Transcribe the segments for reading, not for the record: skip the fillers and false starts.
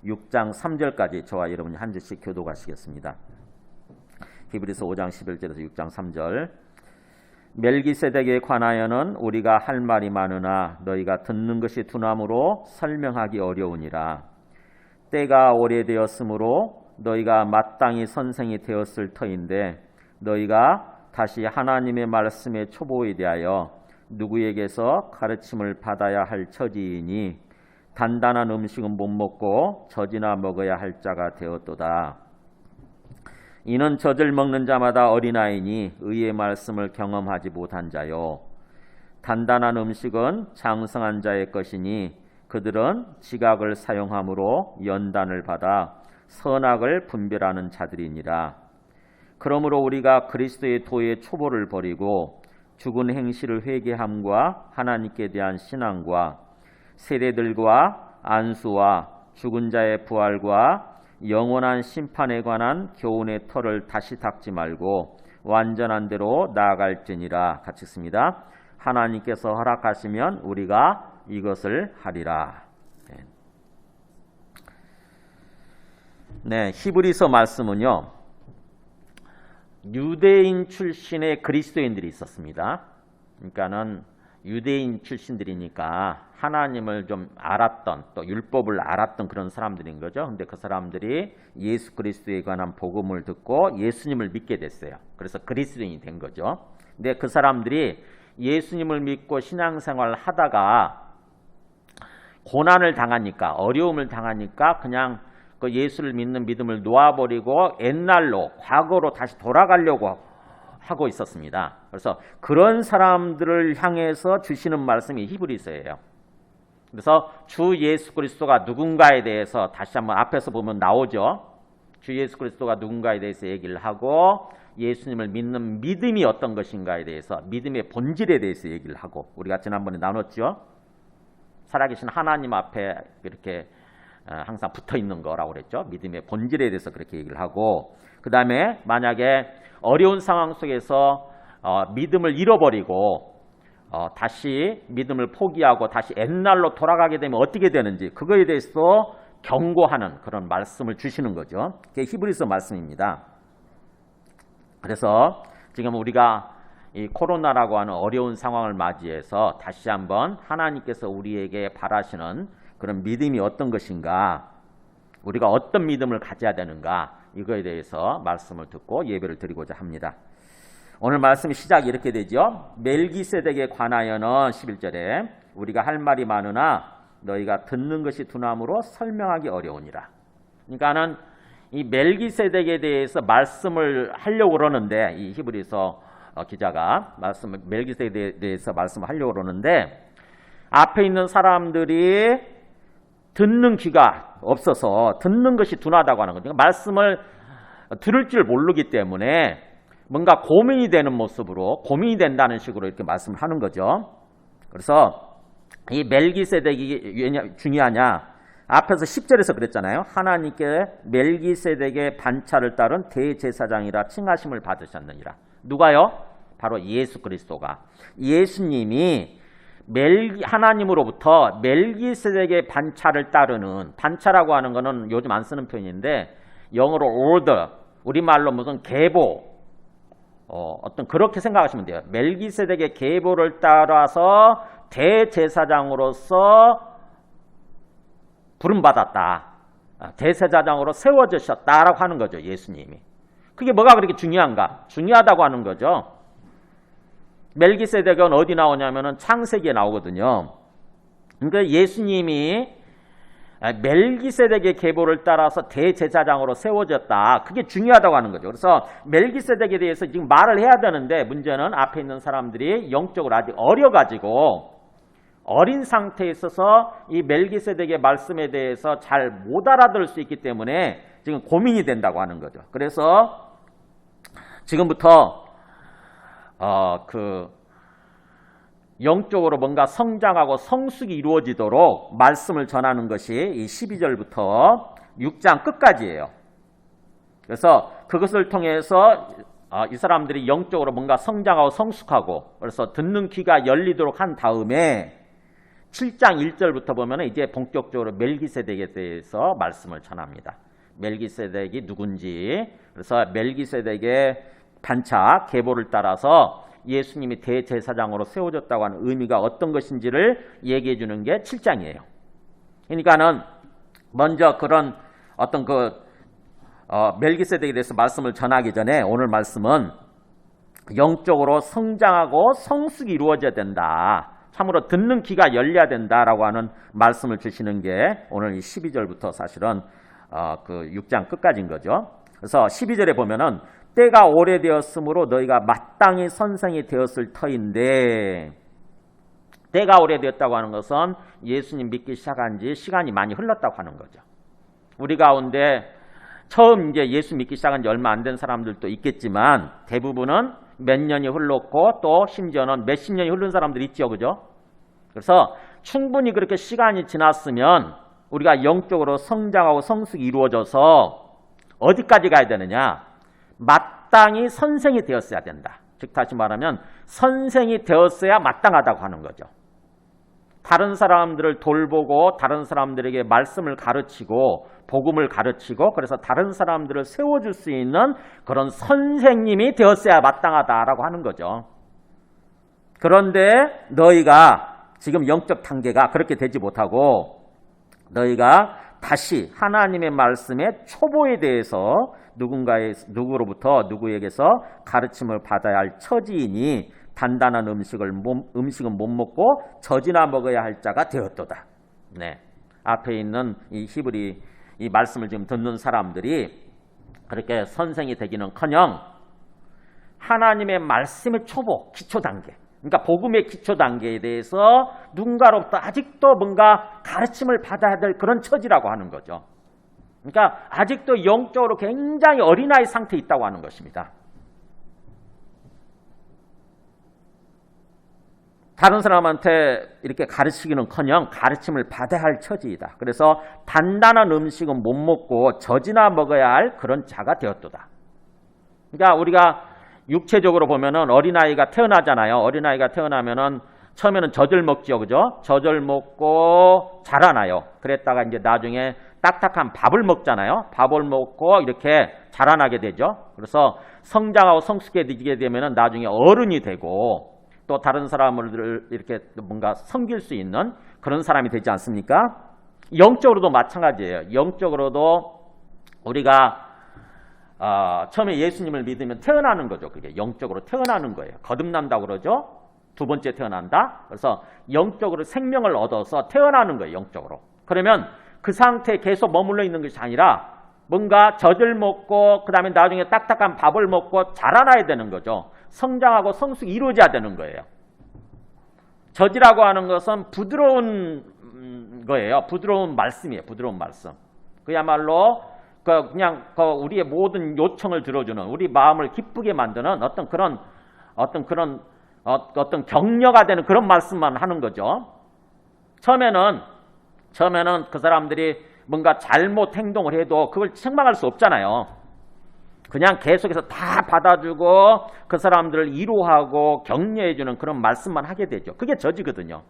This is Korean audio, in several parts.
6장 3절까지 저와 여러분이 한 절씩 교독하시겠습니다. 히브리서 5장 11절에서 6장 3절. 멜기세덱에 관하여는 우리가 할 말이 많으나 너희가 듣는 것이 둔함으로 설명하기 어려우니라. 때가 오래되었으므로 너희가 마땅히 선생이 되었을 터인데 너희가 다시 하나님의 말씀의 초보에 대하여 누구에게서 가르침을 받아야 할 처지이니 단단한 음식은 못 먹고 젖이나 먹어야 할 자가 되었도다. 이는 젖을 먹는 자마다 어린아이니 의의 말씀을 경험하지 못한 자요. 단단한 음식은 장성한 자의 것이니 그들은 지각을 사용함으로 연단을 받아 선악을 분별하는 자들이니라. 그러므로 우리가 그리스도의 도의 초보를 버리고 죽은 행실을 회개함과 하나님께 대한 신앙과 세례들과 안수와 죽은 자의 부활과 영원한 심판에 관한 교훈의 털을 다시 닦지 말고 완전한 대로 나아갈지니라. 같이 읽습니다. 하나님께서 허락하시면 우리가 이것을 하리라. 네, 히브리서 말씀은요, 유대인 출신의 그리스도인들이 있었습니다. 그러니까는 유대인 출신들이니까 하나님을 좀 알았던, 또 율법을 알았던 그런 사람들인 거죠. 근데 그 사람들이 예수 그리스도에 관한 복음을 듣고 예수님을 믿게 됐어요. 그래서 그리스도인이 된 거죠. 근데 그 사람들이 예수님을 믿고 신앙생활을 하다가 고난을 당하니까, 어려움을 당하니까 그냥 그 예수를 믿는 믿음을 놓아버리고 옛날로, 과거로 다시 돌아가려고 하고 있었습니다. 그래서 그런 사람들을 향해서 주시는 말씀이 히브리서예요. 그래서 주 예수 그리스도가 누군가에 대해서 다시 한번 앞에서 보면 나오죠. 주 예수 그리스도가 누군가에 대해서 얘기를 하고 예수님을 믿는 믿음이 어떤 것인가에 대해서, 믿음의 본질에 대해서 얘기를 하고, 우리가 지난번에 나눴죠. 살아계신 하나님 앞에 이렇게 항상 붙어있는 거라고 그랬죠. 믿음의 본질에 대해서 그렇게 얘기를 하고, 그 다음에 만약에 어려운 상황 속에서 믿음을 잃어버리고 다시 믿음을 포기하고 다시 옛날로 돌아가게 되면 어떻게 되는지, 그거에 대해서도 경고하는 그런 말씀을 주시는 거죠. 그게 히브리서 말씀입니다. 그래서 지금 우리가 이 코로나라고 하는 어려운 상황을 맞이해서 다시 한번 하나님께서 우리에게 바라시는 그런 믿음이 어떤 것인가, 우리가 어떤 믿음을 가져야 되는가, 이거에 대해서 말씀을 듣고 예배를 드리고자 합니다. 오늘 말씀의 시작이 이렇게 되죠. 멜기세덱에 관하여는 11절에 우리가 할 말이 많으나 너희가 듣는 것이 둔함으로 설명하기 어려우니라. 그러니까는 이 멜기세덱에 대해서 말씀을 하려고 그러는데, 이 히브리서 기자가 멜기세덱에 대해서 말씀을 하려고 그러는데 앞에 있는 사람들이 듣는 귀가 없어서 듣는 것이 둔하다고 하는 거죠. 말씀을 들을 줄 모르기 때문에 뭔가 고민이 되는 모습으로, 고민이 된다는 식으로 이렇게 말씀을 하는 거죠. 그래서 이 멜기세덱이 왜 중요하냐, 앞에서 10절에서 그랬잖아요. 하나님께 멜기세덱의 반차를 따른 대제사장이라 칭하심을 받으셨느니라. 누가요? 바로 예수 그리스도가, 예수님이 하나님으로부터 멜기세덱의 반차를 따르는, 반차라고 하는 거는 요즘 안 쓰는 표현인데 영어로 order, 우리말로 무슨 계보, 어떤 그렇게 생각하시면 돼요. 멜기세덱의 계보를 따라서 대제사장으로서 부름받았다, 대제사장으로 세워지셨다라고 하는 거죠. 예수님이. 그게 뭐가 그렇게 중요한가? 중요하다고 하는 거죠. 멜기세덱은 어디 나오냐면은 창세기에 나오거든요. 그러니까 예수님이 멜기세덱의 계보를 따라서 대제사장으로 세워졌다. 그게 중요하다고 하는 거죠. 그래서 멜기세덱에 대해서 지금 말을 해야 되는데 문제는 앞에 있는 사람들이 영적으로 아직 어려가지고 어린 상태에 있어서 이 멜기세덱의 말씀에 대해서 잘 못 알아들을 수 있기 때문에 지금 고민이 된다고 하는 거죠. 그래서 지금부터 영적으로 뭔가 성장하고 성숙이 이루어지도록 말씀을 전하는 것이 이 12절부터 6장 끝까지예요. 그래서 그것을 통해서 이 사람들이 영적으로 뭔가 성장하고 성숙하고, 그래서 듣는 귀가 열리도록 한 다음에 7장 1절부터 보면 이제 본격적으로 멜기세덱에 대해서 말씀을 전합니다. 멜기세덱이 누군지, 그래서 멜기세덱의 반차 계보를 따라서 예수님이 대제사장으로 세워졌다고 하는 의미가 어떤 것인지를 얘기해 주는 게 7장이에요. 그러니까는 먼저 그런 어떤 멜기세덱에 대해서 말씀을 전하기 전에 오늘 말씀은 영적으로 성장하고 성숙이 이루어져야 된다. 참으로 듣는 귀가 열려야 된다라고 하는 말씀을 주시는 게 오늘 이 12절부터 사실은 그 6장 끝까지인 거죠. 그래서 12절에 보면은 때가 오래되었으므로 너희가 마땅히 선생이 되었을 터인데, 때가 오래되었다고 하는 것은 예수님 믿기 시작한 지 시간이 많이 흘렀다고 하는 거죠. 우리 가운데 처음 이제 예수 믿기 시작한 지 얼마 안 된 사람들도 있겠지만 대부분은 몇 년이 흘렀고 또 심지어는 몇십 년이 흐른 사람들이 있죠. 그죠? 그래서 충분히 그렇게 시간이 지났으면 우리가 영적으로 성장하고 성숙이 이루어져서 어디까지 가야 되느냐? 마땅히 선생이 되었어야 된다. 즉 다시 말하면 선생이 되었어야 마땅하다고 하는 거죠. 다른 사람들을 돌보고 다른 사람들에게 말씀을 가르치고 복음을 가르치고 그래서 다른 사람들을 세워줄 수 있는 그런 선생님이 되었어야 마땅하다라고 하는 거죠. 그런데 너희가 지금 영적 단계가 그렇게 되지 못하고 너희가 다시 하나님의 말씀의 초보에 대해서 누구로부터 누구에게서 가르침을 받아야 할 처지이니 단단한 음식은 못 먹고 젖이나 먹어야 할 자가 되었도다. 네, 앞에 있는 이 히브리 이 말씀을 지금 듣는 사람들이 그렇게 선생이 되기는커녕 하나님의 말씀의 초보, 기초 단계, 그러니까 복음의 기초 단계에 대해서 누군가로부터 아직도 뭔가 가르침을 받아야 될 그런 처지라고 하는 거죠. 그러니까 아직도 영적으로 굉장히 어린아이 상태에 있다고 하는 것입니다. 다른 사람한테 이렇게 가르치기는커녕 가르침을 받아야 할 처지이다. 그래서 단단한 음식은 못 먹고 젖이나 먹어야 할 그런 자가 되었도다. 그러니까 우리가 육체적으로 보면은 어린아이가 태어나잖아요. 어린아이가 태어나면은 처음에는 젖을 먹죠. 그죠? 젖을 먹고 자라나요. 그랬다가 이제 나중에 딱딱한 밥을 먹잖아요. 밥을 먹고 이렇게 자라나게 되죠. 그래서 성장하고 성숙해지게 되면은 나중에 어른이 되고 또 다른 사람을 이렇게 뭔가 섬길 수 있는 그런 사람이 되지 않습니까? 영적으로도 마찬가지예요. 영적으로도 우리가 처음에 예수님을 믿으면 태어나는 거죠. 그게 영적으로 태어나는 거예요. 거듭난다고 그러죠. 두 번째 태어난다. 그래서 영적으로 생명을 얻어서 태어나는 거예요. 영적으로. 그러면 그 상태에 계속 머물러 있는 것이 아니라 뭔가 젖을 먹고 그 다음에 나중에 딱딱한 밥을 먹고 자라나야 되는 거죠. 성장하고 성숙이 이루어져야 되는 거예요. 젖이라고 하는 것은 부드러운 거예요. 부드러운 말씀이에요. 부드러운 말씀. 그야말로 그냥 우리의 모든 요청을 들어주는 우리 마음을 기쁘게 만드는 어떤 격려가 되는 그런 말씀만 하는 거죠. 처음에는 그 사람들이 뭔가 잘못 행동을 해도 그걸 책망할 수 없잖아요. 그냥 계속해서 다 받아주고 그 사람들을 위로하고 격려해주는 그런 말씀만 하게 되죠. 그게 젖이거든요.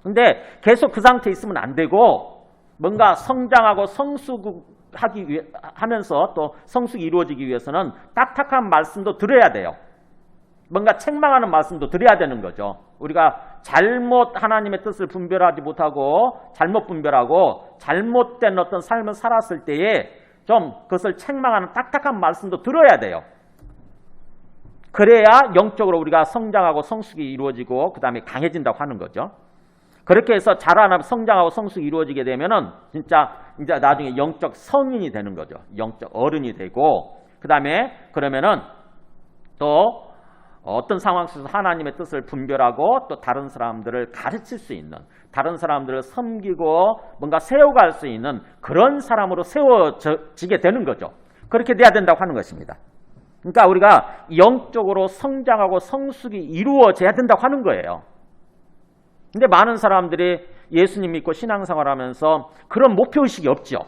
근데 계속 그 상태에 있으면 안 되고 뭔가 성장하고 하면서 또 성숙이 이루어지기 위해서는 딱딱한 말씀도 들어야 돼요. 뭔가 책망하는 말씀도 드려야 되는 거죠. 우리가 잘못 하나님의 뜻을 분별하지 못하고 잘못 분별하고 잘못된 어떤 삶을 살았을 때에 좀 그것을 책망하는 딱딱한 말씀도 들어야 돼요. 그래야 영적으로 우리가 성장하고 성숙이 이루어지고 그 다음에 강해진다고 하는 거죠. 그렇게 해서 자라나고 성장하고 성숙이 이루어지게 되면은 진짜 이제 나중에 영적 성인이 되는 거죠. 영적 어른이 되고 그 다음에 그러면은 또 어떤 상황 속에서 하나님의 뜻을 분별하고 또 다른 사람들을 가르칠 수 있는 다른 사람들을 섬기고 뭔가 세워갈 수 있는 그런 사람으로 세워지게 되는 거죠. 그렇게 돼야 된다고 하는 것입니다. 그러니까 우리가 영적으로 성장하고 성숙이 이루어져야 된다고 하는 거예요. 근데 많은 사람들이 예수님 믿고 신앙생활 하면서 그런 목표의식이 없죠.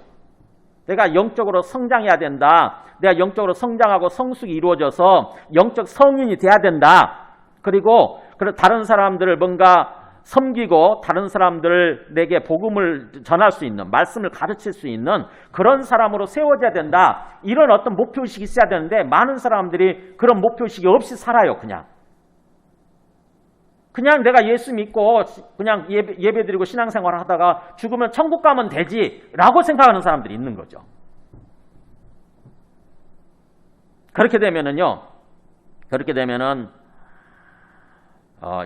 내가 영적으로 성장해야 된다. 내가 영적으로 성장하고 성숙이 이루어져서 영적 성인이 돼야 된다. 그리고 다른 사람들을 뭔가 섬기고 다른 사람들에게 복음을 전할 수 있는, 말씀을 가르칠 수 있는 그런 사람으로 세워져야 된다. 이런 어떤 목표의식이 있어야 되는데 많은 사람들이 그런 목표의식이 없이 살아요. 그냥 내가 예수 믿고 그냥 예배드리고 신앙생활을 하다가 죽으면 천국 가면 되지라고 생각하는 사람들이 있는 거죠. 그렇게 되면은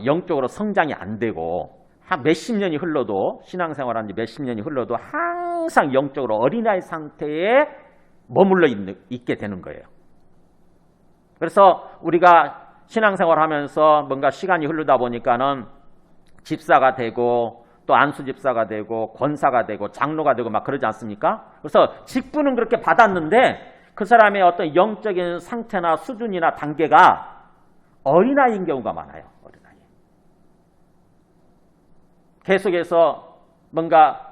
영적으로 성장이 안 되고 한 몇십 년이 흘러도 신앙생활한 지 몇십 년이 흘러도 항상 영적으로 어린아이 상태에 머물러 있게 되는 거예요. 그래서 우리가 신앙생활하면서 뭔가 시간이 흐르다 보니까는 집사가 되고 또 안수집사가 되고 권사가 되고 장로가 되고 막 그러지 않습니까? 그래서 직분은 그렇게 받았는데 그 사람의 어떤 영적인 상태나 수준이나 단계가 어린아이인 경우가 많아요. 어린아이. 계속해서 뭔가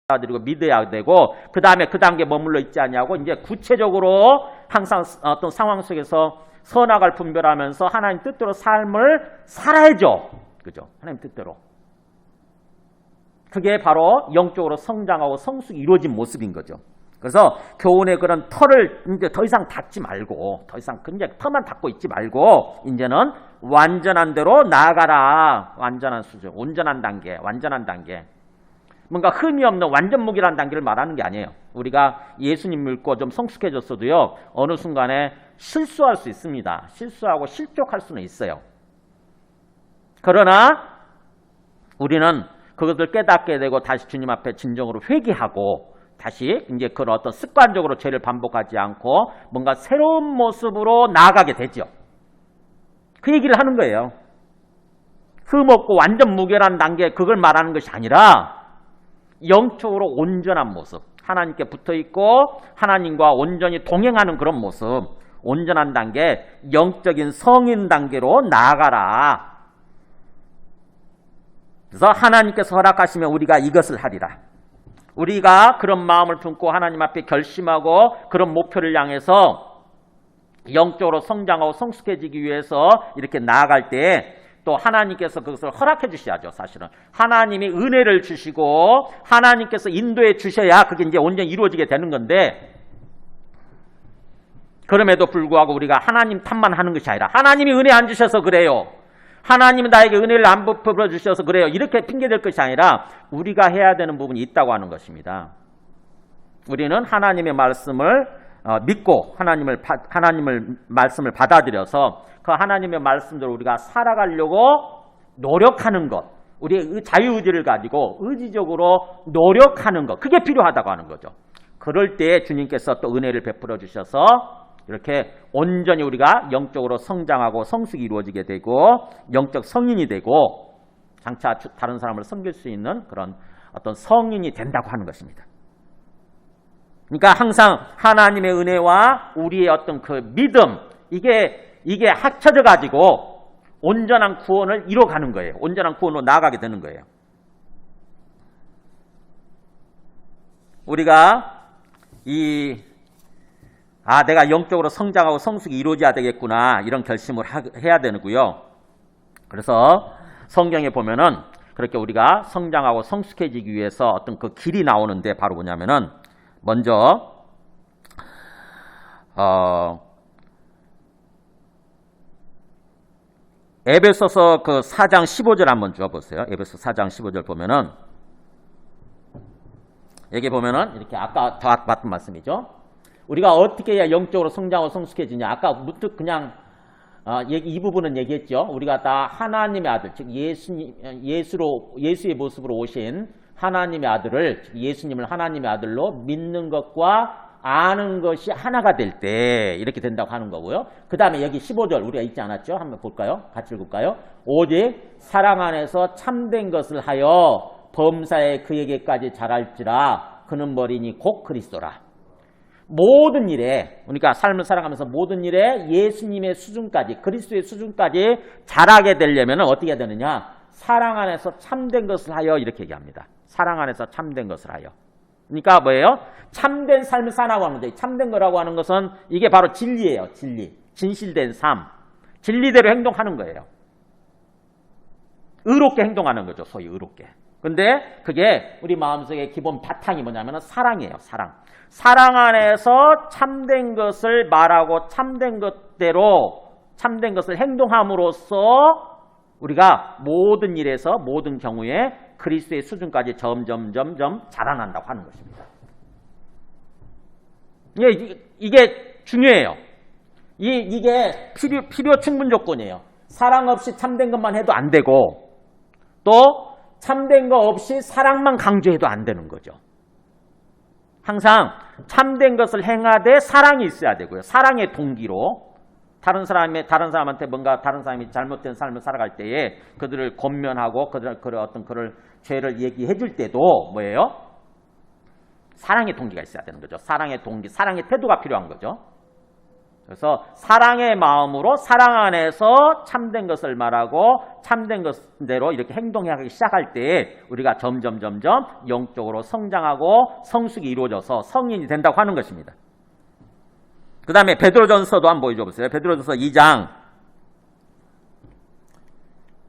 받아들이고 믿어야 되고 그 다음에 그 단계에 머물러 있지 않냐고 이제 구체적으로 항상 어떤 상황 속에서 선악을 분별하면서 하나님 뜻대로 삶을 살아야죠. 그죠? 하나님 뜻대로. 그게 바로 영적으로 성장하고 성숙이 이루어진 모습인 거죠. 그래서 교훈의 그런 털을 이제 더 이상 닫지 말고, 더 이상 그냥 털만 닫고 있지 말고, 이제는 완전한 대로 나아가라. 완전한 수준, 온전한 단계, 완전한 단계. 뭔가 흠이 없는 완전 무기란 단계를 말하는 게 아니에요. 우리가 예수님 믿고 좀 성숙해졌어도요, 어느 순간에 실수할 수 있습니다. 실수하고 실족할 수는 있어요. 그러나 우리는 그것을 깨닫게 되고 다시 주님 앞에 진정으로 회개하고 다시 이제 그런 어떤 습관적으로 죄를 반복하지 않고 뭔가 새로운 모습으로 나아가게 되죠. 그 얘기를 하는 거예요. 흠 없고 완전 무결한 단계 그걸 말하는 것이 아니라 영적으로 온전한 모습, 하나님께 붙어있고 하나님과 온전히 동행하는 그런 모습, 온전한 단계, 영적인 성인 단계로 나아가라. 그래서 하나님께서 허락하시면 우리가 이것을 하리라. 우리가 그런 마음을 품고 하나님 앞에 결심하고 그런 목표를 향해서 영적으로 성장하고 성숙해지기 위해서 이렇게 나아갈 때 또 하나님께서 그것을 허락해 주셔야죠. 사실은 하나님이 은혜를 주시고 하나님께서 인도해 주셔야 그게 이제 온전히 이루어지게 되는 건데, 그럼에도 불구하고 우리가 하나님 탓만 하는 것이 아니라 하나님이 은혜 안 주셔서 그래요, 하나님은 나에게 은혜를 안 베풀어 주셔서 그래요, 이렇게 핑계댈 것이 아니라 우리가 해야 되는 부분이 있다고 하는 것입니다. 우리는 하나님의 말씀을 믿고 하나님을 말씀을 받아들여서 그 하나님의 말씀대로 우리가 살아가려고 노력하는 것, 우리의 자유의지를 가지고 의지적으로 노력하는 것, 그게 필요하다고 하는 거죠. 그럴 때 주님께서 또 은혜를 베풀어 주셔서 이렇게 온전히 우리가 영적으로 성장하고 성숙이 이루어지게 되고 영적 성인이 되고 장차 다른 사람을 섬길 수 있는 그런 어떤 성인이 된다고 하는 것입니다. 그러니까 항상 하나님의 은혜와 우리의 어떤 그 믿음, 이게 합쳐져 가지고 온전한 구원을 이뤄가는 거예요. 온전한 구원으로 나아가게 되는 거예요. 우리가 내가 영적으로 성장하고 성숙이 이루어져야 되겠구나, 이런 결심을 해야 되고요. 그래서 성경에 보면은 그렇게 우리가 성장하고 성숙해지기 위해서 어떤 그 길이 나오는데 바로 뭐냐면은 먼저 에베소서 그 4장 15절 한번 주어보세요. 에베소 4장 15절 보면은 여기 보면은 이렇게 아까 다 봤던 말씀이죠. 우리가 어떻게 해야 영적으로 성장하고 성숙해지냐. 아까 문득 그냥 이 부분은 얘기했죠. 우리가 다 하나님의 아들, 즉 예수의 모습으로 오신 하나님의 아들을, 즉 예수님을 하나님의 아들로 믿는 것과 아는 것이 하나가 될 때 이렇게 된다고 하는 거고요. 그 다음에 여기 15절 우리가 읽지 않았죠? 한번 볼까요? 같이 읽을까요? 오직 사랑 안에서 참된 것을 하여 범사에 그에게까지 자랄지라. 그는 머리니 곧 그리스도라. 모든 일에, 그러니까 삶을 살아가면서 모든 일에 예수님의 수준까지, 그리스도의 수준까지 자라게 되려면 어떻게 해야 되느냐? 사랑 안에서 참된 것을 하여, 이렇게 얘기합니다. 사랑 안에서 참된 것을 하여. 그러니까 뭐예요? 참된 삶을 사라고 하는 거죠. 참된 거라고 하는 것은 이게 바로 진리예요. 진리. 진실된 삶. 진리대로 행동하는 거예요. 의롭게 행동하는 거죠. 소위 의롭게. 근데 그게 우리 마음속의 기본 바탕이 뭐냐면 사랑이에요. 사랑. 사랑 안에서 참된 것을 말하고 참된 것대로 참된 것을 행동함으로써 우리가 모든 일에서 모든 경우에 그리스도의 수준까지 점점 자라난다고 하는 것입니다. 이게 중요해요. 이게 필요 충분 조건이에요. 사랑 없이 참된 것만 해도 안 되고 또 참된 거 없이 사랑만 강조해도 안 되는 거죠. 항상 참된 것을 행하되 사랑이 있어야 되고요. 사랑의 동기로 다른 사람한테 뭔가 다른 사람이 잘못된 삶을 살아갈 때에 그들을 권면하고 그를 죄를 얘기해 줄 때도 뭐예요? 사랑의 동기가 있어야 되는 거죠. 사랑의 동기, 사랑의 태도가 필요한 거죠. 그래서 사랑의 마음으로 사랑 안에서 참된 것을 말하고 참된 것대로 이렇게 행동하기 시작할 때 우리가 점점 영적으로 성장하고 성숙이 이루어져서 성인이 된다고 하는 것입니다. 그 다음에 베드로전서도 한번 보여줘 보세요. 베드로전서 2장.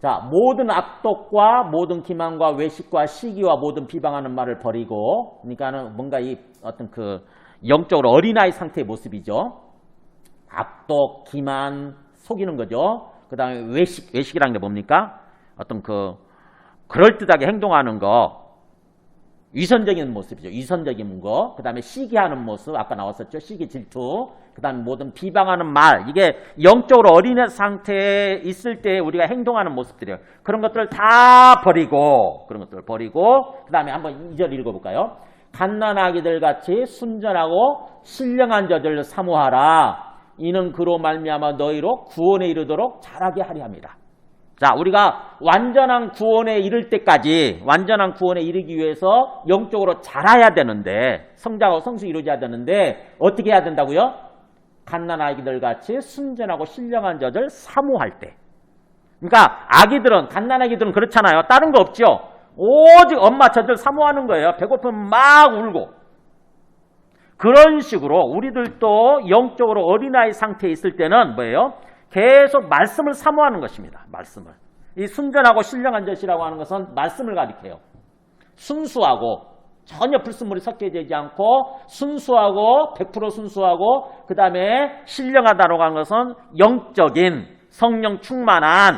자, 모든 악독과 모든 기만과 외식과 시기와 모든 비방하는 말을 버리고, 그러니까는 뭔가 이 어떤 그 영적으로 어린아이 상태의 모습이죠. 악독, 기만, 속이는 거죠. 그 다음에 외식이라는 게 뭡니까? 어떤 그럴듯하게 행동하는 거, 위선적인 모습이죠. 위선적인 거. 그 다음에 시기하는 모습, 아까 나왔었죠. 시기, 질투. 그 다음에 모든 비방하는 말, 이게 영적으로 어린애 상태에 있을 때 우리가 행동하는 모습들이에요. 그런 것들을 다 버리고, 그 다음에 한번 2절 읽어볼까요? 갓난아기들 같이 순전하고 신령한 자들을 사모하라. 이는 그로 말미암아 너희로 구원에 이르도록 자라게 하려 합니다. 자, 우리가 완전한 구원에 이를 때까지, 완전한 구원에 이르기 위해서 영적으로 자라야 되는데, 성장하고 성숙 이루어져야 되는데 어떻게 해야 된다고요? 갓난아기들 같이 순전하고 신령한 자들 사모할 때. 그러니까 아기들은, 갓난아기들은 그렇잖아요. 다른 거 없죠. 오직 엄마 저들 사모하는 거예요. 배고프면 막 울고. 그런 식으로 우리들도 영적으로 어린아이 상태에 있을 때는 뭐예요? 계속 말씀을 사모하는 것입니다. 말씀을. 이 순전하고 신령한 젖이라고 하는 것은 말씀을 가리켜요. 순수하고 전혀 불순물이 섞여지지 않고 순수하고 100% 순수하고 그 다음에 신령하다고 하는 것은 영적인 성령 충만한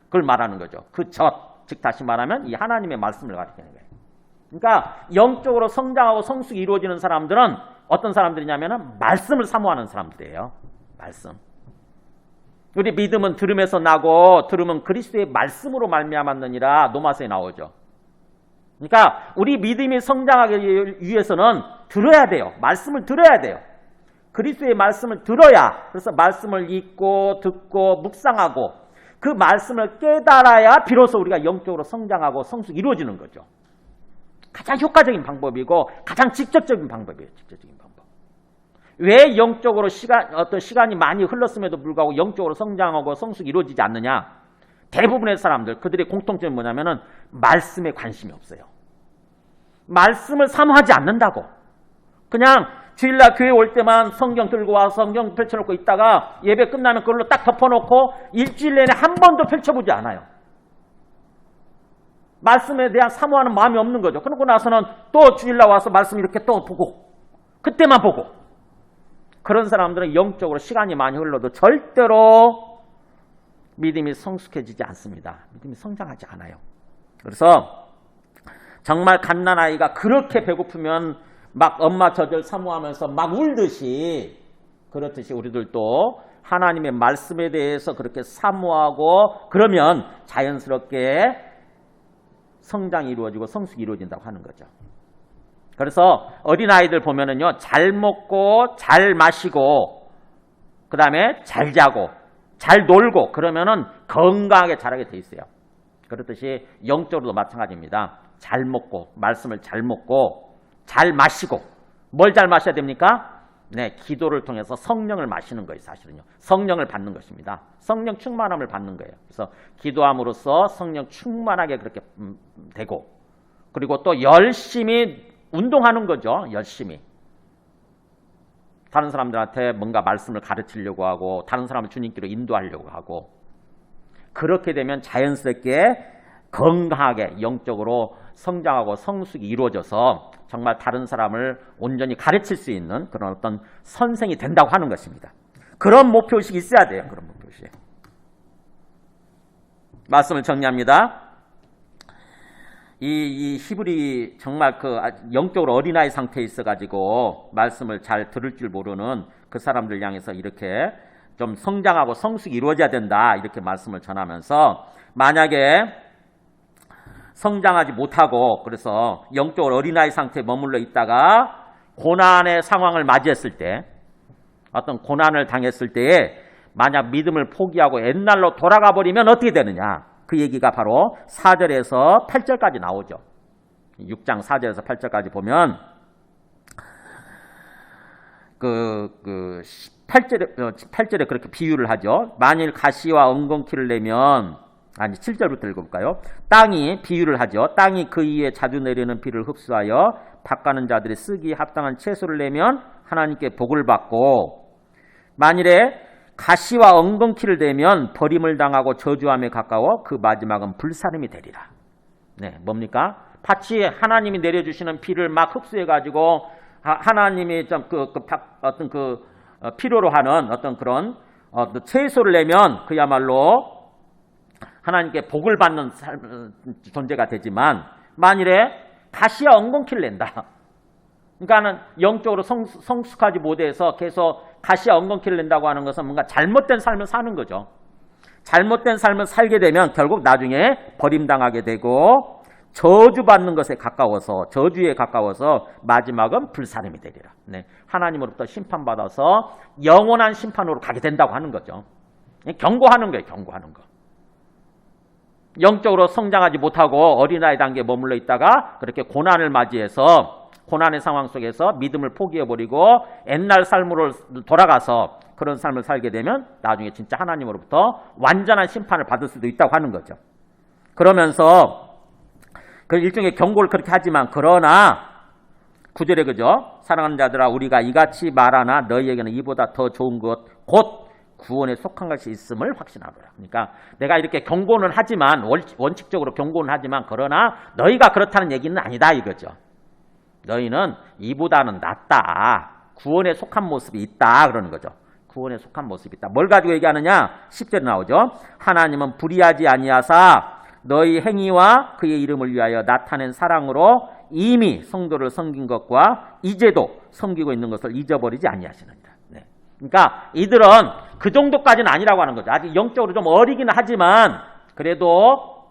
그걸 말하는 거죠. 그 젖, 즉 다시 말하면 이 하나님의 말씀을 가리키는 거예요. 그러니까 영적으로 성장하고 성숙이 이루어지는 사람들은 어떤 사람들이냐면 말씀을 사모하는 사람들이에요. 말씀. 우리 믿음은 들음에서 나고 들음은 그리스도의 말씀으로 말미암았느니라 로마서에 나오죠. 그러니까 우리 믿음이 성장하기 위해서는 들어야 돼요. 말씀을 들어야 돼요. 그리스도의 말씀을 들어야, 그래서 말씀을 읽고 듣고 묵상하고 그 말씀을 깨달아야 비로소 우리가 영적으로 성장하고 성숙이 이루어지는 거죠. 가장 효과적인 방법이고 가장 직접적인 방법이에요. 직접적인 방법. 왜 영적으로 어떤 시간이 많이 흘렀음에도 불구하고 영적으로 성장하고 성숙이 이루어지지 않느냐? 대부분의 사람들, 그들의 공통점이 뭐냐면은 말씀에 관심이 없어요. 말씀을 사모하지 않는다고. 그냥 주일날 교회 올 때만 성경 들고 와서 성경 펼쳐놓고 있다가 예배 끝나면 그걸로 딱 덮어놓고 일주일 내내 한 번도 펼쳐보지 않아요. 말씀에 대한 사모하는 마음이 없는 거죠. 그러고 나서는 또 주일날 와서 말씀 이렇게 또 보고 그때만 보고. 그런 사람들은 영적으로 시간이 많이 흘러도 절대로 믿음이 성숙해지지 않습니다. 믿음이 성장하지 않아요. 그래서 정말 갓난아이가 그렇게 배고프면 막 엄마 젖을 사모하면서 막 울듯이, 그렇듯이 우리들도 하나님의 말씀에 대해서 그렇게 사모하고 그러면 자연스럽게 성장이 이루어지고 성숙이 이루어진다고 하는 거죠. 그래서 어린아이들 보면은요, 잘 먹고 잘 마시고 그 다음에 잘 자고 잘 놀고 그러면은 건강하게 자라게 돼 있어요. 그렇듯이 영적으로도 마찬가지입니다. 잘 먹고 말씀을 잘 먹고 잘 마시고, 뭘 잘 마셔야 됩니까? 네, 기도를 통해서 성령을 마시는 거예요. 사실은요, 성령을 받는 것입니다. 성령 충만함을 받는 거예요. 그래서 기도함으로써 성령 충만하게 그렇게 되고, 그리고 또 열심히 운동하는 거죠. 열심히 다른 사람들한테 뭔가 말씀을 가르치려고 하고 다른 사람을 주님께로 인도하려고 하고, 그렇게 되면 자연스럽게 건강하게 영적으로 성장하고 성숙이 이루어져서 정말 다른 사람을 온전히 가르칠 수 있는 그런 어떤 선생이 된다고 하는 것입니다. 그런 목표의식이 있어야 돼요. 그런 목표의식. 말씀을 정리합니다. 이 히브리 정말 그 영적으로 어린아이 상태에 있어가지고 말씀을 잘 들을 줄 모르는 그 사람들 향해서 이렇게 좀 성장하고 성숙이 이루어져야 된다, 이렇게 말씀을 전하면서, 만약에 성장하지 못하고 그래서 영적으로 어린아이 상태에 머물러 있다가 고난의 상황을 맞이했을 때, 어떤 고난을 당했을 때에 만약 믿음을 포기하고 옛날로 돌아가 버리면 어떻게 되느냐, 그 얘기가 바로 4절에서 8절까지 나오죠. 6장 4절에서 8절까지 보면 8절에 그렇게 비유를 하죠. 만일 가시와 엉겅퀴를 내면, 7절부터 읽어볼까요? 땅이, 비유를 하죠. 땅이 그 위에 자주 내리는 비를 흡수하여 밭가는 자들이 쓰기에 합당한 채소를 내면 하나님께 복을 받고, 만일에 가시와 엉겅퀴를 내면 버림을 당하고 저주함에 가까워 그 마지막은 불사름이 되리라. 네, 뭡니까? 밭이 하나님이 내려주시는 비를 막 흡수해가지고 하나님이 좀 필요로 하는 어떤 그런 채소를 내면 그야말로 하나님께 복을 받는 존재가 되지만, 만일에 가시와 엉겅퀴를 낸다. 그러니까는 영적으로 성숙하지 못해서 계속 가시와 엉겅퀴를 낸다고 하는 것은 뭔가 잘못된 삶을 사는 거죠. 잘못된 삶을 살게 되면 결국 나중에 버림당하게 되고 저주받는 것에 가까워서, 저주에 가까워서 마지막은 불사름이 되리라. 네, 하나님으로부터 심판받아서 영원한 심판으로 가게 된다고 하는 거죠. 경고하는 거예요. 경고하는 거. 영적으로 성장하지 못하고 어린아이 단계에 머물러 있다가 그렇게 고난을 맞이해서 고난의 상황 속에서 믿음을 포기해버리고 옛날 삶으로 돌아가서 그런 삶을 살게 되면 나중에 진짜 하나님으로부터 완전한 심판을 받을 수도 있다고 하는 거죠. 그러면서 그 일종의 경고를 그렇게 하지만, 그러나 9절에 그죠? 사랑하는 자들아, 우리가 이같이 말하나 너희에게는 이보다 더 좋은 것 곧 구원에 속한 것이 있음을 확신하노라. 그러니까 내가 이렇게 경고는 하지만, 원칙적으로 경고는 하지만, 그러나 너희가 그렇다는 얘기는 아니다 이거죠. 너희는 이보다는 낫다. 구원에 속한 모습이 있다 그러는 거죠. 구원에 속한 모습이 있다. 뭘 가지고 얘기하느냐? 10절에 나오죠. 하나님은 불의하지 아니하사 너희 행위와 그의 이름을 위하여 나타낸 사랑으로 이미 성도를 섬긴 것과 이제도 섬기고 있는 것을 잊어버리지 아니하시느니라. 네. 그러니까 이들은 그 정도까지는 아니라고 하는 거죠. 아직 영적으로 좀 어리기는 하지만 그래도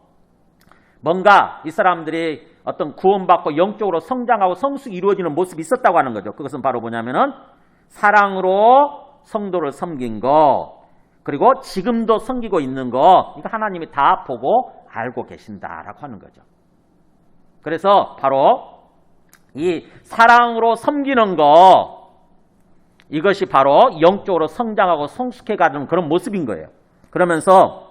뭔가 이 사람들이 어떤 구원받고 영적으로 성장하고 성숙이 이루어지는 모습이 있었다고 하는 거죠. 그것은 바로 뭐냐면은 사랑으로 성도를 섬긴 거, 그리고 지금도 섬기고 있는 거, 이거 하나님이 다 보고 알고 계신다라고 하는 거죠. 그래서 바로 이 사랑으로 섬기는 거, 이것이 바로 영적으로 성장하고 성숙해가는 그런 모습인 거예요. 그러면서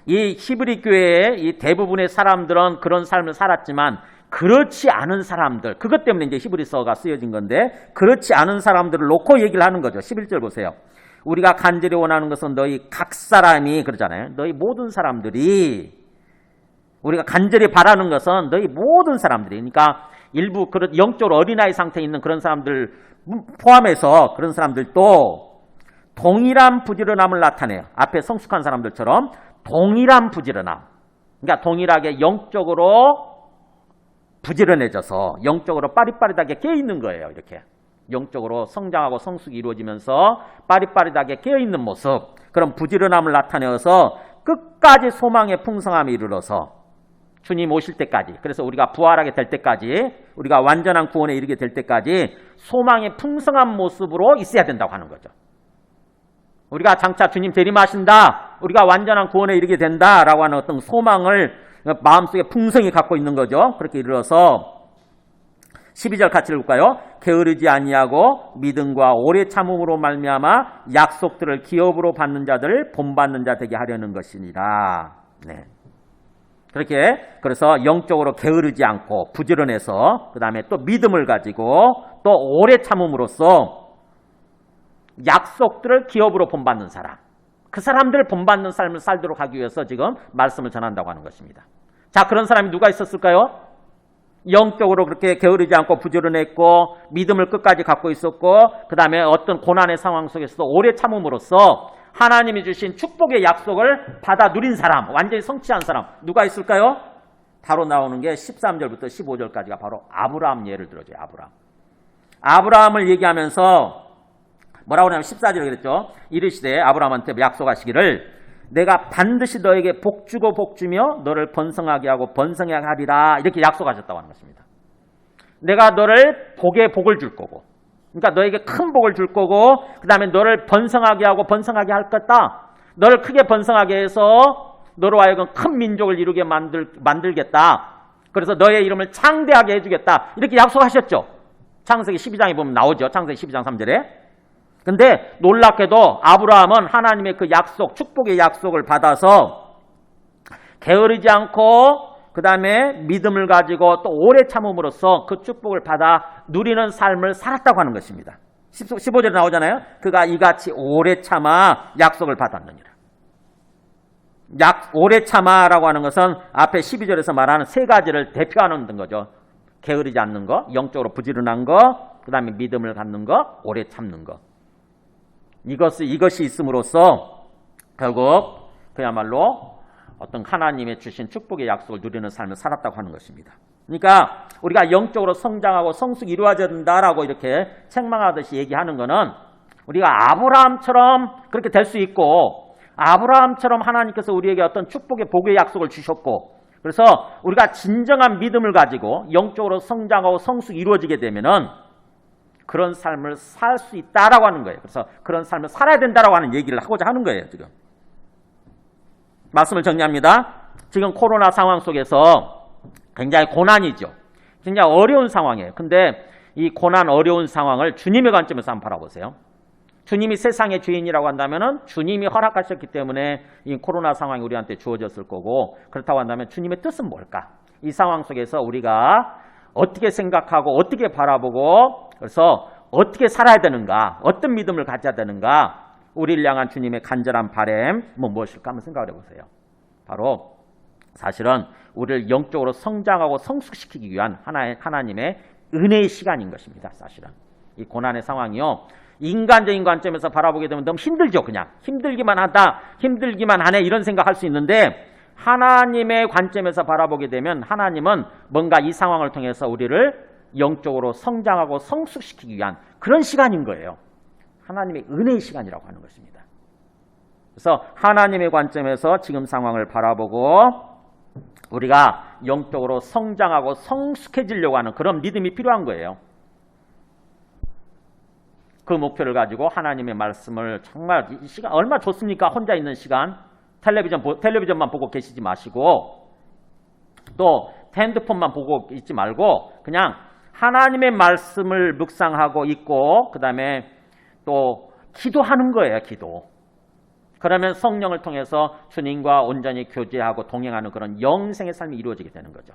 이 히브리 교회의 이 대부분의 사람들은 그런 삶을 살았지만, 그렇지 않은 사람들, 그것 때문에 이제 히브리서가 쓰여진 건데, 그렇지 않은 사람들을 놓고 얘기를 하는 거죠. 11절 보세요. 우리가 간절히 원하는 것은 너희 각 사람이, 그러잖아요. 너희 모든 사람들이, 우리가 간절히 바라는 것은 너희 모든 사람들이, 그러니까 일부 그런 영적으로 어린아이 상태에 있는 그런 사람들 포함해서 그런 사람들도 동일한 부지런함을 나타내요. 앞에 성숙한 사람들처럼 동일한 부지런함. 그러니까 동일하게 영적으로 부지런해져서 영적으로 빠릿빠릿하게 깨어있는 거예요. 이렇게 영적으로 성장하고 성숙이 이루어지면서 빠릿빠릿하게 깨어있는 모습, 그런 부지런함을 나타내어서 끝까지 소망의 풍성함에 이르러서 주님 오실 때까지, 그래서 우리가 부활하게 될 때까지, 우리가 완전한 구원에 이르게 될 때까지 소망의 풍성한 모습으로 있어야 된다고 하는 거죠. 우리가 장차 주님 재림하신다, 우리가 완전한 구원에 이르게 된다라고 하는 어떤 소망을 마음속에 풍성히 갖고 있는 거죠. 그렇게 이르러서 12절 같이 읽을까요? 게으르지 아니하고 믿음과 오래 참음으로 말미암아 약속들을 기업으로 받는 자들을 본받는 자 되게 하려는 것이니라. 네. 그렇게 그래서 영적으로 게으르지 않고 부지런해서, 그 다음에 또 믿음을 가지고 또 오래 참음으로써 약속들을 기업으로 본받는 사람, 그 사람들 본받는 삶을 살도록 하기 위해서 지금 말씀을 전한다고 하는 것입니다. 자, 그런 사람이 누가 있었을까요? 영적으로 그렇게 게으르지 않고 부지런했고 믿음을 끝까지 갖고 있었고, 그 다음에 어떤 고난의 상황 속에서도 오래 참음으로써 하나님이 주신 축복의 약속을 받아 누린 사람, 완전히 성취한 사람 누가 있을까요? 바로 나오는 게 13절부터 15절까지가 바로 아브라함 예를 들어줘요. 아브라함을 얘기하면서 뭐라고 하냐면 14절에 그랬죠. 이르시되 아브라함한테 약속하시기를 내가 반드시 너에게 복주고 복주며 너를 번성하게 하고 번성하게 하리라, 이렇게 약속하셨다고 하는 것입니다. 내가 너를 복에 복을 줄 거고, 그러니까 너에게 큰 복을 줄 거고, 그 다음에 너를 번성하게 하고 번성하게 할 거다. 너를 크게 번성하게 해서 너로 하여금 큰 민족을 이루게 만들겠다. 그래서 너의 이름을 창대하게 해주겠다. 이렇게 약속하셨죠. 창세기 12장에 보면 나오죠. 창세기 12장 3절에. 근데 놀랍게도 아브라함은 하나님의 그 약속, 축복의 약속을 받아서 게으르지 않고 그 다음에 믿음을 가지고 또 오래 참음으로써 그 축복을 받아 누리는 삶을 살았다고 하는 것입니다. 15절에 나오잖아요. 그가 이같이 오래 참아 약속을 받았느니라. 오래 참아라고 하는 것은 앞에 12절에서 말하는 세 가지를 대표하는 거죠. 게으르지 않는 거, 영적으로 부지런한 거, 그 다음에 믿음을 갖는 거, 오래 참는 거. 이것이 있음으로써 결국 그야말로 어떤 하나님의 주신 축복의 약속을 누리는 삶을 살았다고 하는 것입니다. 그러니까 우리가 영적으로 성장하고 성숙이 이루어져야 된다라고 이렇게 책망하듯이 얘기하는 것은 우리가 아브라함처럼 그렇게 될 수 있고 아브라함처럼 하나님께서 우리에게 어떤 축복의 복의 약속을 주셨고 그래서 우리가 진정한 믿음을 가지고 영적으로 성장하고 성숙이 이루어지게 되면은 그런 삶을 살 수 있다라고 하는 거예요. 그래서 그런 삶을 살아야 된다라고 하는 얘기를 하고자 하는 거예요. 지금 말씀을 정리합니다. 지금 코로나 상황 속에서 굉장히 고난이죠. 굉장히 어려운 상황이에요. 근데 이 고난 어려운 상황을 주님의 관점에서 한번 바라보세요. 주님이 세상의 주인이라고 한다면 주님이 허락하셨기 때문에 이 코로나 상황이 우리한테 주어졌을 거고 그렇다고 한다면 주님의 뜻은 뭘까? 이 상황 속에서 우리가 어떻게 생각하고 어떻게 바라보고 그래서 어떻게 살아야 되는가? 어떤 믿음을 가져야 되는가? 우리를 향한 주님의 간절한 바램 무엇일까 한번 생각을 해보세요. 바로 사실은 우리를 영적으로 성장하고 성숙시키기 위한 하나님의 은혜의 시간인 것입니다. 사실은 이 고난의 상황이요. 인간적인 관점에서 바라보게 되면 너무 힘들죠. 그냥 힘들기만 하네 이런 생각할 수 있는데 하나님의 관점에서 바라보게 되면 하나님은 뭔가 이 상황을 통해서 우리를 영적으로 성장하고 성숙시키기 위한 그런 시간인 거예요. 하나님의 은혜의 시간이라고 하는 것입니다. 그래서 하나님의 관점에서 지금 상황을 바라보고 우리가 영적으로 성장하고 성숙해지려고 하는 그런 믿음이 필요한 거예요. 그 목표를 가지고 하나님의 말씀을 정말 이 시간 얼마나 좋습니까? 혼자 있는 시간 텔레비전만 보고 계시지 마시고 또 핸드폰만 보고 있지 말고 그냥 하나님의 말씀을 묵상하고 있고 그 다음에 또 기도하는 거예요. 기도. 그러면 성령을 통해서 주님과 온전히 교제하고 동행하는 그런 영생의 삶이 이루어지게 되는 거죠.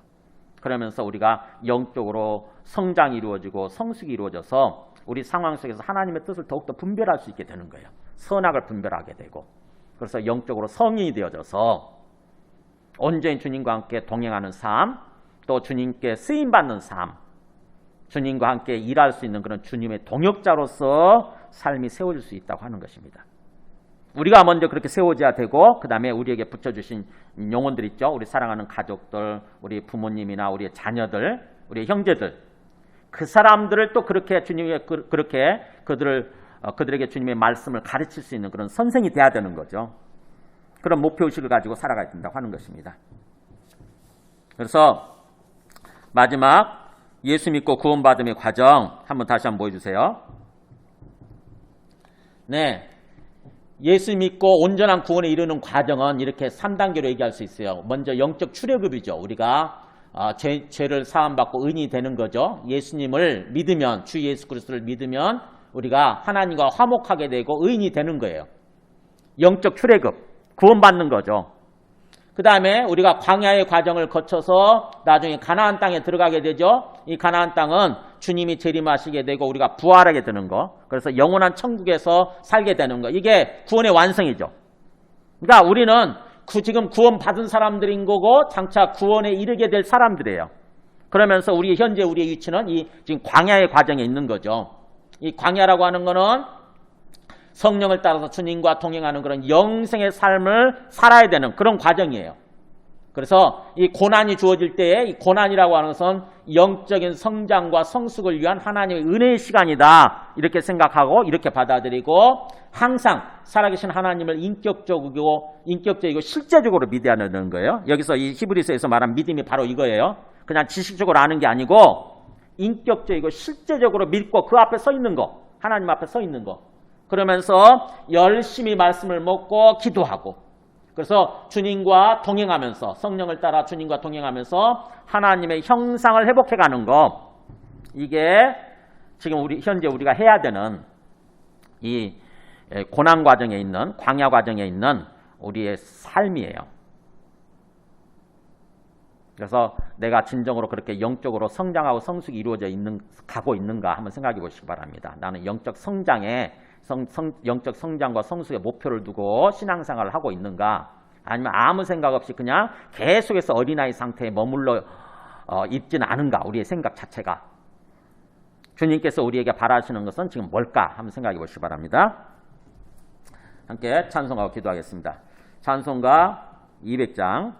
그러면서 우리가 영적으로 성장이 이루어지고 성숙이 이루어져서 우리 상황 속에서 하나님의 뜻을 더욱더 분별할 수 있게 되는 거예요. 선악을 분별하게 되고 그래서 영적으로 성인이 되어져서 온전히 주님과 함께 동행하는 삶, 또 주님께 쓰임받는 삶, 주님과 함께 일할 수 있는 그런 주님의 동역자로서 삶이 세워질 수 있다고 하는 것입니다. 우리가 먼저 그렇게 세워져야 되고 그 다음에 우리에게 붙여주신 영혼들 있죠. 우리 사랑하는 가족들, 우리 부모님이나 우리의 자녀들, 우리의 형제들 그 사람들을 또 그렇게 주님의 그렇게 그들에게 주님의 말씀을 가르칠 수 있는 그런 선생이 돼야 되는 거죠. 그런 목표의식을 가지고 살아가야 된다고 하는 것입니다. 그래서 마지막 예수 믿고 구원받음의 과정 다시 한번 보여주세요. 네, 예수 믿고 온전한 구원에 이르는 과정은 이렇게 3단계로 얘기할 수 있어요. 먼저 영적 출애굽이죠. 우리가 죄를 사함받고 의인이 되는 거죠. 예수님을 믿으면 주 예수 그리스도를 믿으면 우리가 하나님과 화목하게 되고 의인이 되는 거예요. 영적 출애굽, 구원받는 거죠. 그 다음에 우리가 광야의 과정을 거쳐서 나중에 가나안 땅에 들어가게 되죠. 이 가나안 땅은 주님이 재림하시게 되고 우리가 부활하게 되는 거. 그래서 영원한 천국에서 살게 되는 거. 이게 구원의 완성이죠. 그러니까 우리는 지금 구원받은 사람들인 거고 장차 구원에 이르게 될 사람들이에요. 그러면서 현재 우리의 위치는 이 지금 광야의 과정에 있는 거죠. 이 광야라고 하는 거는 성령을 따라서 주님과 동행하는 그런 영생의 삶을 살아야 되는 그런 과정이에요. 그래서 이 고난이 주어질 때에 이 고난이라고 하는 것은 영적인 성장과 성숙을 위한 하나님의 은혜의 시간이다. 이렇게 생각하고 이렇게 받아들이고 항상 살아계신 하나님을 인격적이고 실제적으로 믿어야 되는 거예요. 여기서 이 히브리서에서 말한 믿음이 바로 이거예요. 그냥 지식적으로 아는 게 아니고 인격적이고 실제적으로 믿고 그 앞에 서 있는 거. 하나님 앞에 서 있는 거. 그러면서 열심히 말씀을 먹고 기도하고 그래서 주님과 동행하면서 성령을 따라 주님과 동행하면서 하나님의 형상을 회복해가는 거 이게 지금 현재 우리가 해야 되는 이 고난 과정에 있는, 광야 과정에 있는 우리의 삶이에요. 그래서 내가 진정으로 그렇게 영적으로 성장하고 성숙이 이루어져 가고 있는가 한번 생각해 보시기 바랍니다. 나는 영적 성장과 성숙의 목표를 두고 신앙생활을 하고 있는가? 아니면 아무 생각 없이 그냥 계속해서 어린아이 상태에 머물러 있지는 않은가? 우리의 생각 자체가. 주님께서 우리에게 바라시는 것은 지금 뭘까? 한번 생각해 보시기 바랍니다. 함께 찬송하고 기도하겠습니다. 찬송가 200장